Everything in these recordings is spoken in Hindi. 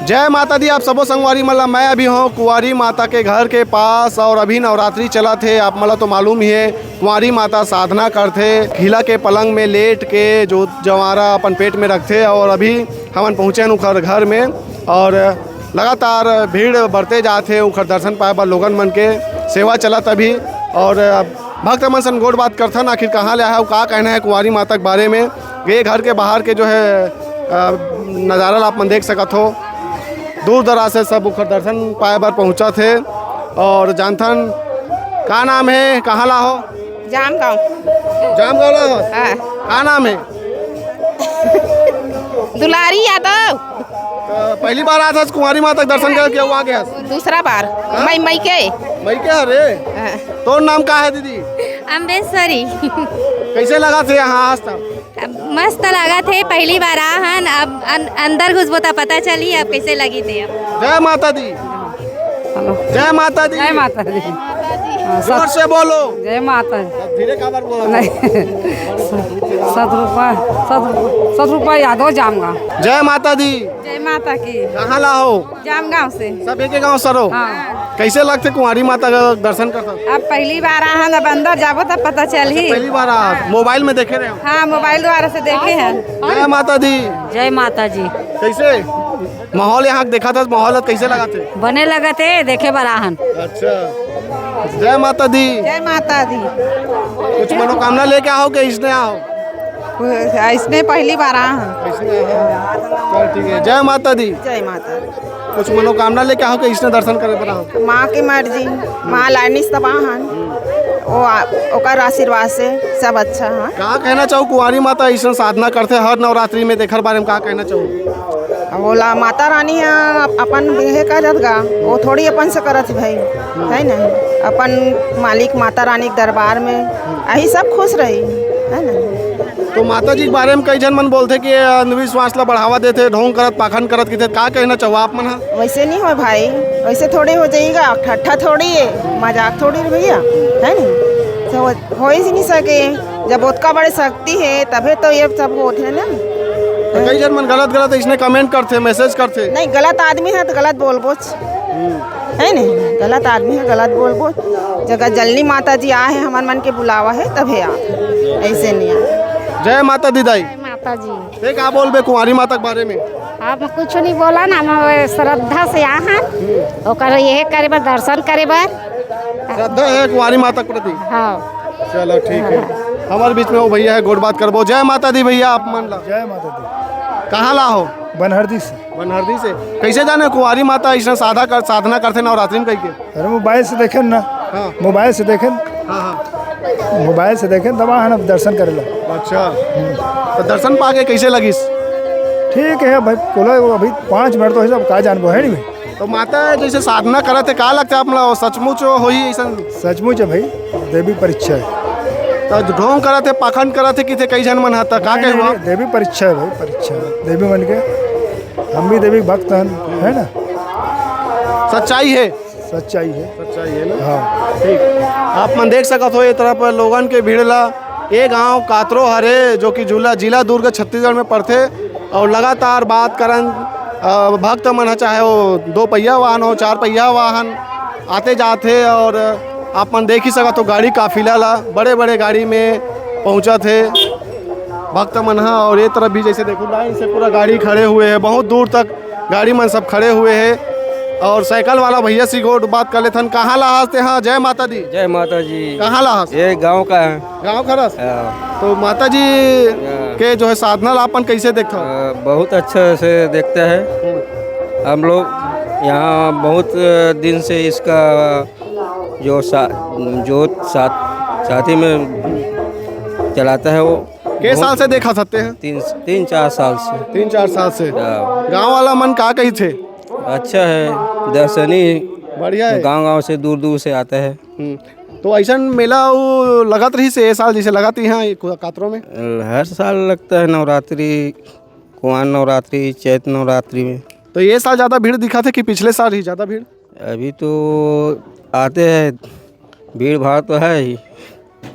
जय माता दी। आप सबो संगवारी मतलब मैं अभी हूँ कुंवारी माता के घर के पास और अभी नवरात्रि चला थे। आप मतलब तो मालूम ही है कुंवारी माता साधना करते खिला के पलंग में लेट के जो जवारा अपन पेट में रखते और अभी हम पहुँचे उखर घर में और लगातार भीड़ बढ़ते जाते उखर दर्शन पाए बर लोगन मन के सेवा चला तभी और भक्त मन सन गोड़ बात करथन आखिर कहाँ ले आया का कहना है कुंवारी माता के बारे में। ये घर के बाहर के जो है नज़ारा आप मन देख सकत हो। दूर दराज से सब उखर दर्शन पाए बर पहुँचा थे और जानथन का नाम है कहाँ ला हो? जामगांव। जामगांव ला हो? हाँ। का नाम है? दुलारी यादव। पहली बार आया था कुंवारी माता के दर्शन करके हुआ गया? दूसरा बार। मई के अरे तो नाम का है दीदी? अम्बेश्वरी। कैसे लगा थे यहाँ आज तक? मस्त लगा थे, पहली बार आहन, अब अंदर घुसबो तो पता चली अब कैसे लगी थे। अब जय माता दी। जय माता दी। जय माता दी। जोर से बोलो। जय माता दी। धीरे काबर बोलो? नहीं 7 रुपये यादव जामगा। जय माता दी। जय माता की। कहाँ ला हो? जामगांव से। सब एक गाँव सरो? हाँ। कैसे लगते कुंवारी माता का दर्शन करता? अब पहली बार आहन, अब अंदर जाबो तब पता चली। पहली बार मोबाइल में देखे रहे हो? हाँ, मोबाइल द्वारा से देखे हैं। जय माता दी। जय माता जी। कैसे माहौल यहाँ देखा था? माहौल कैसे लगा थे? बने लगे थे देखे बराहन। अच्छा। जय माता दी। जय माता दी। कुछ मनोकामना लेके आओ कि इसने आओ? इसने पहली बार आहन। चल ठीक है। जय माता दी। जय माता दी। कुछ मनोकामना लेके आओ कि इसने दर्शन करे पर आओ? माँ की मर्जी, माँ लानी सब आहन, ओकर आशीर्वाद से सब अच्छा है। क्या कहना चाहो कुंवारी माता ऐसा साधना करते हर नवरात्रि में देखर बारे में क्या कहना चाहो? बोला माता रानी है अपन बिहे करत गा, वो थोड़ी अपन से करत भाई है ना। अपन मालिक माता रानी के दरबार में यही सब खुश रही है ना। तो माता जी के बारे में कई जन मन बोलते कि अंधविश्वास ला बढ़ावा देते, ढोंग करत पाखंड करत किते, का कहना चाहो आप मन? वैसे नहीं हो भाई, वैसे थोड़े हो जाएगा, ठट्ठा थोड़ी है, मजाक थोड़ी है भैया, है ना। तो हो ही नहीं सके, जब उतना बड़ी शक्ति है तभी तो ये सब होते है ना। तो कई जन मन गलत इसने कमेंट करते, मैसेज करते। नहीं, गलत आदमी है तो गलत बोल बोझ है नहीं, गलत आदमी है गलत बोल बोझ। जगह जल्दी माता जी आए हैं, हमारे मन के बुलावा है तभी आ, ऐसे नहीं आ। जय माता दी दाई। जय माता जी। क्या बोल बे कुंवारी माता के बारे में? आप कुछ नहीं बोला ना, हम श्रद्धा से आहन ओकर यह करे बर, दर्शन करे बर श्रद्धा है कुंवारी माता के प्रति। हाँ। चलो ठीक है। हमारे बीच में वो भैया है, गोड़ बात करबो। जय माता दी भैया। आप मन ला? जय माता दी। कहाँ ला हो? बनहरदी से। बनहरदी से। कैसे जाने कुंवारी माता ऐसा साधना करते नवरात्रि में? कह के अरे मोबाइल से देखे ना। हाँ। मोबाइल से देखे। हाँ। मोबाइल से देखे दवा है ना, दर्शन करे ला। अच्छा। तो दर्शन पाके कैसे लगिस? ठीक है भाई, बोलो अभी 5 मिनट तो है, सब का जानबो है नहीं। तो माता जैसे साधना करते का लगता है अपना सचमुच हो ही ऐसा? सचमुच है भाई, देवी परीक्षा है। तो ढोंग करते पाखंड करते किथे कई जन मन हता का कहे हुआ? देवी परीक्षा है भाई, परीक्षा देवी मन के, हम भी देवी भक्त है ना। सच्चाई है। सच्चाई है। सच्चाई है ना। हाँ ठीक। आप मन देख सकत हो ये तरफ लोगन के भीड़ ला। ये गांव कातरो हरे जो कि जिला दुर्ग छत्तीसगढ़ में पड़ते और लगातार बात करन भक्त मन चाहे वो 2 पहिया वाहन हो 4 पहिया वाहन आते जाते और आप मन देख ही सकत हो गाड़ी काफिला ला बड़े बड़े गाड़ी में पहुँचा थे भक्त मन। और ये तरफ भी जैसे देखो लाइन से पूरा गाड़ी खड़े हुए हैं, बहुत दूर तक गाड़ी मन सब खड़े हुए हैं। और साइकिल वाला भैया सी गोट बात कर लेते हैं। कहाँ ला हंसते? हाँ जय माता दी। जय माता जी। कहाँ ला हंस? ये गांव का है। गाँव खरस। तो माता जी के जो है साधना लापन कैसे देखते हो? बहुत अच्छे से देखते हैं हम लोग यहाँ। बहुत दिन से इसका जो साथी में चलाता है वो। किस साल से देखा सकते हैं? 3-4 साल से। 3-4 साल से। गाँव वाला मन का कही थे? अच्छा है, दर्शनी बढ़िया है। गांव से दूर दूर से आता है। तो ऐसा मेला वो लगत रही से साल जैसे लगाती हैं कातरों में? हर साल लगता है नवरात्रि, कुंवार नवरात्रि, चैत नवरात्रि में। तो ये साल ज़्यादा भीड़ दिखा थे कि पिछले साल ही ज़्यादा भीड़? अभी तो आते हैं, भीड़ भाड़ तो है ही।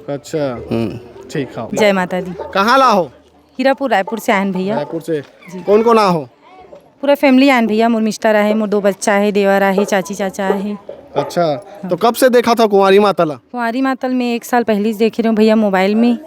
अच्छा ठीक है। जय माता दी। कहाँ ला हो? हीरापुर रायपुर से आयन भैया। रायपुर से। कौन कौन आ हो? पूरा फैमिली आन भैया, मोर मिस्टर आहे, मोर 2 बच्चा है, देवर आहे, चाची चाचा आहे। अच्छा, तो कब से देखा था कुंवारी माता ला? कुंवारी मातल में 1 साल पहले से देख रही हूँ भैया मोबाइल में।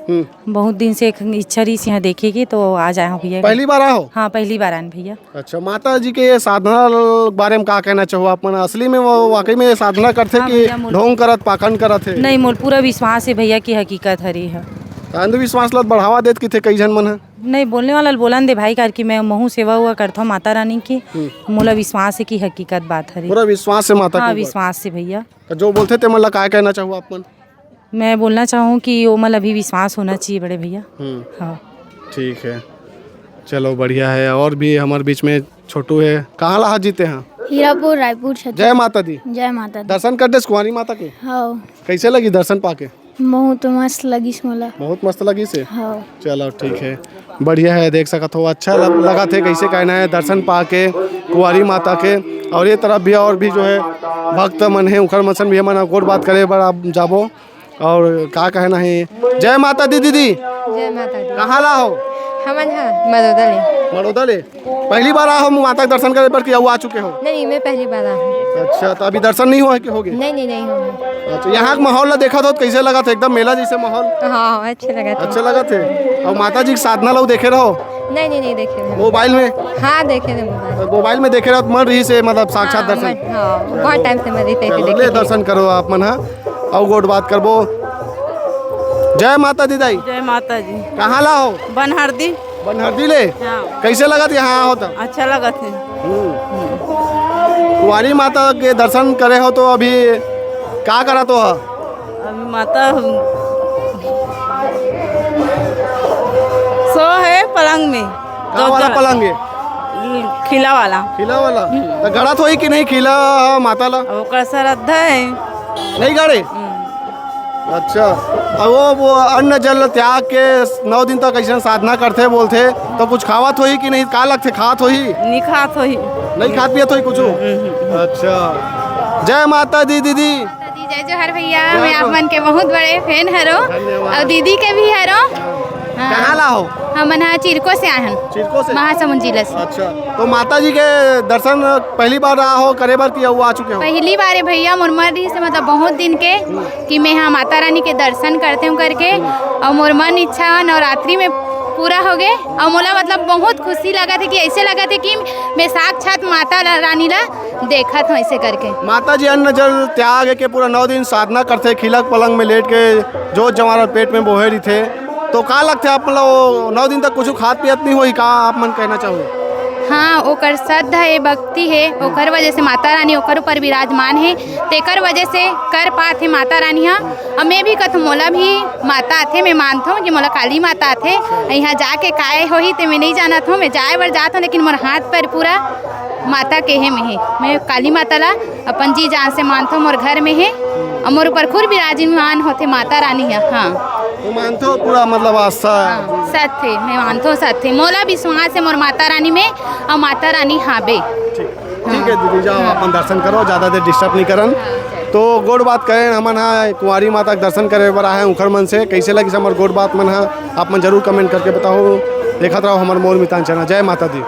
बहुत दिन से एक इच्छा रही यहाँ देखेगी तो आज आया हूँ भैया। पहली बार आओ? हाँ पहली बार आन भैया। अच्छा, माता जी के साधना बारे में का कहना चाहो आप? मन असली में वो वाकई में साधना करते हाँ कि भैया, मोर- ढोंग करत पाखंड करत है? नहीं, मोर पूरा विश्वास है भैया की हकीकत हरी है। अंधविश्वास लत बढ़ावा देत कि थे कई जन मन है? नहीं, बोलने वाला बोलन दे भाई, कार की मैं महू सेवा हुआ करता हूँ माता रानी की। मोला विश्वास है कि हकीकत बात हरी। पूरा विश्वास है माता हाँ के ऊपर? विश्वास से भैया। तो जो बोलते थे मतलब का कहना चाहो आप? मन मैं बोलना चाहूँ कि वो मतलब अभी विश्वास होना चाहिए बड़े भैया। हाँ ठीक है, चलो बढ़िया है। और भी हमारे बीच में छोटू है, कहाँ ला जीते हैं? हीरापुर रायपुर छत। जय माता दी। जय माता दी। दर्शन कर दे कुंवारी माता के? हाँ कैसे लगी दर्शन पाके? बहुत मस्त लगी मोला। बहुत मस्त लगी से? हाँ चलो ठीक है, बढ़िया है। देख सकत हो, अच्छा लगा थे कैसे कहना है दर्शन पाके कुंवारी माता के। और ये तरफ भी और भी जो है भक्त मन है, उखड़ मसन भी मन गोट बात करे बड़ा जाबो। और का कहना है? जय माता दी दीदी। जय माता दी। कहाँ ला हो? हमन हाँ मदोदा ले। बड़ौदा ले? पहली बार आओ माता के दर्शन करे पर कि आ चुके हो? नहीं, मैं पहली बार आई हूँ। अच्छा, तो अभी दर्शन नहीं हुआ कि हो गए? नहीं हो। अच्छा, यहाँ का माहौल ला देखा था तो कैसे लगा था? एकदम मेला जैसे माहौल? हाँ अच्छे लगा था। अच्छा लगा थे। और माता जी की साधना लो देखे रहो? नहीं देखे थे। मोबाइल में? हाँ देखे थे मोबाइल। मोबाइल में देखे रहो तो मन रही से मतलब साक्षात दर्शन? हाँ बहुत टाइम से मैं चलो, ले दर्शन करो आप मन। हाँ, और गोट बात करबो। जय माता दी दाई। जय माता जी। कहाँ ला हो? बनहरदी। बनहरदी ले? हाँ। कैसे लगा था यहाँ हो तो? अच्छा लगा थे। कुंवारी माता के दर्शन करे हो तो अभी क्या करा तो? अभी माता सो है पलंग में। कहाँ वाला पलंग है? खिला वाला। खिला वाला? तो गड़ा तो ही कि नहीं खिला माता ला? अब ओकर श्रद्धा है। नहीं गड़े? अच्छा, अब वो अन्न जल त्याग के 9 दिन तक ऐसा साधना करते बोलते तो कुछ खावत हो ही कि नहीं? का लगते खात हो ही? नहीं खात हो ही। नहीं खात पियत हो ही कुछ? अच्छा, जय माता दी दीदी। जय जोहर भैया, मैं आप मन के बहुत बड़े फैन हरो और दीदी के भी हरो। कहाँ ला हो? हमन हाँ चिरको से आए हैं। चिरको से? महासमुंद जिला से। अच्छा, तो माता जी के दर्शन पहली बार रहा हो करे बार किया हुआ आ चुके हो? पहली बार है भैया, मुरमरी से मतलब बहुत दिन के कि मैं यहाँ माता रानी के दर्शन करते हूँ करके। और मोर मन इच्छा नवरात्रि में पूरा हो गए। और मोला मतलब बहुत खुशी लगा था कि ऐसे लगा था कि मैं साक्षात माता रानी ला देखा था ऐसे करके। माता जी अन्न जल त्याग के पूरा 9 दिन साधना करते, खिलक पलंग में लेट के जो जमारा पेट में बोहे रही थे। तो का लगते आप मतलब 9 दिन तक कुछ खात पियत नहीं हुई? का आप मन कहना चाहोगे? हाँ, ओकर श्रद्धा है, भक्ति है, ओकर वजह से माता रानी ओकर ऊपर विराजमान है। तेकर वजह से कर पात है माता रानी। हाँ, और मैं भी कहूँ मोला भी माता आथे, मैं मानता हूँ कि मोला काली माता आथे। यहाँ जाके काय होही तो मैं नहीं जानत हूँ, मैं जाए बर जात हूँ, लेकिन मोर हाथ पर पूरा माता के है में है। मैं काली माता ला अपन जी जान से मानता हूँ, मोर घर में है और मोर ऊपर खुद विराजमान होते माता रानी है। हाँ तो मानते हो पूरा मतलब आस्था? सत्य, मैं मानता हूँ सत्य, मोला विश्वास है मोर माता रानी में और माता रानी हाबे। ठीक है दीदी, जाओ अपन दर्शन करो, ज़्यादा देर डिस्टर्ब नहीं करन। तो गोड बात करें हमन हाँ कुंवारी माता के दर्शन करे बर आए उखड़ मन से। कैसे लगी हमारे गोड बात मन हाँ आप मन जरूर कमेंट करके बताओ। देखा रहो हमारे मोर मितान चैनल। जय माता दी।